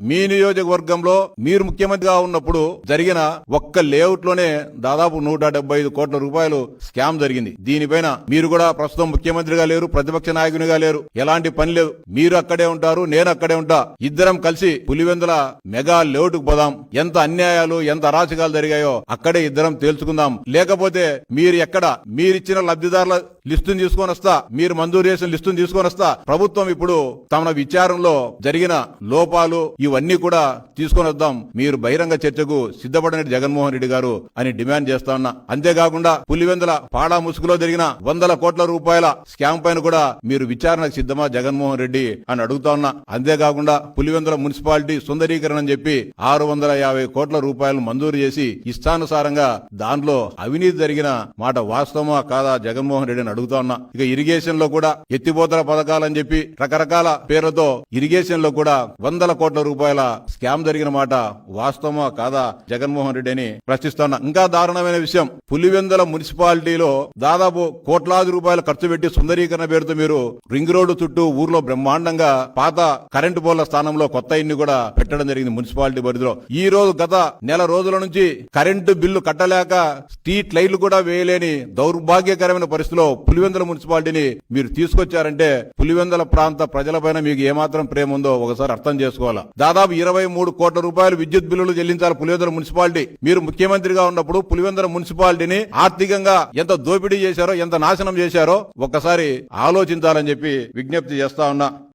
మీ నియోజకవర్గంలో మీరు ముఖ్యమంత్రిగా ఉన్నప్పుడు జరిగిన ఒక్క లేఅవుట్ లోనే దాదాపు 175 కోట్ల రూపాయలు స్కామ్ జరిగింది. దీనిపైన మీరు కూడా ప్రస్తుతం ముఖ్యమంత్రిగా లేరు, ప్రతిపక్ష నాయకునిగా లేరు, ఎలాంటి పని లేదు. మీరు అక్కడే ఉంటారు, నేను అక్కడే ఉంటా. ఇద్దరం కలిసి పులివెందుల మెగా లేఅవుట్ కు పోదాం. ఎంత అన్యాయాలు, ఎంత అరాచకాలు జరిగాయో అక్కడే ఇద్దరం తేల్చుకుందాం. లేకపోతే మీరు ఎక్కడ మీరిచ్చిన లబ్ధిదారుల లిస్టును తీసుకొని వస్తా, మీరు మంజూరు చేసిన లిస్టును తీసుకొని వస్తా. ప్రభుత్వం ఇప్పుడు తమ విచారణలో జరిగిన లోపాలు ఇవన్నీ కూడా తీసుకొని వద్దాం. మీరు బహిరంగ చర్చకు సిద్ధపడిన జగన్మోహన్ రెడ్డి గారు అని డిమాండ్ చేస్తా ఉన్నా. అంతేకాకుండా పులివెందుల పాడా ముసుగులో జరిగిన 100 కోట్ల రూపాయల స్కామ్ పైన కూడా మీరు విచారణకు సిద్ధమా జగన్మోహన్ రెడ్డి అని అడుగుతా ఉన్నా. అంతేకాకుండా పులివెందుల మున్సిపాలిటీ సుందరీకరణ అని చెప్పి 650 కోట్ల రూపాయలు మంజూరు చేసి ఇష్టానుసారంగా దాంట్లో అవినీతి జరిగిన మాట వాస్తవమా కాదా జగన్మోహన్ రెడ్డిని అడుగుతా ఉన్నా. ఇక ఇరిగేషన్ లో కూడా ఎత్తిపోతల పథకాలని చెప్పి రకరకాల పేర్లతో ఇరిగేషన్ లో కూడా 100 కోట్ల రూపాయల స్కామ్ జరిగిన మాట వాస్తవమా కాదా జగన్మోహన్ రెడ్డి అని ప్రశ్నిస్తున్నా. ఇంకా దారుణమైన విషయం, పులివెందుల మున్సిపాలిటీలో దాదాపు కోట్లాది రూపాయలు ఖర్చు పెట్టి సుందరీకరణ పేరుతో మీరు రింగ్ రోడ్డు చుట్టూ ఊర్లో బ్రహ్మాండంగా పాత కరెంటు పోల్ల స్థానంలో కొత్త ఇన్ని కూడా పెట్టడం జరిగింది మున్సిపాలిటీ పరిధిలో. ఈ రోజు గత నెల రోజుల నుంచి కరెంటు బిల్లు కట్టలేక స్ట్రీట్ లైట్లు కూడా వేయలేని దౌర్భాగ్యకరమైన పరిస్థితిలో పులివెందుల మున్సిపాలిటీని మీరు తీసుకొచ్చారంటే పులివెందుల ప్రాంత ప్రజలపైన మీకు ఏమాత్రం ప్రేమ ఉందో ఒకసారి అర్థం చేసుకోవాలా. దాదాపు 23 కోట్ల రూపాయలు విద్యుత్ బిల్లులు చెల్లించాలి పులివెందుల మున్సిపాలిటీ. మీరు ముఖ్యమంత్రిగా ఉన్నప్పుడు పులివెందుల మున్సిపాలిటీని ఆర్థికంగా ఎంత దోపిడీ చేశారో, ఎంత నాశనం చేశారో ఒక్కసారి ఆలోచించాలని చెప్పి విజ్ఞప్తి చేస్తా ఉన్నా.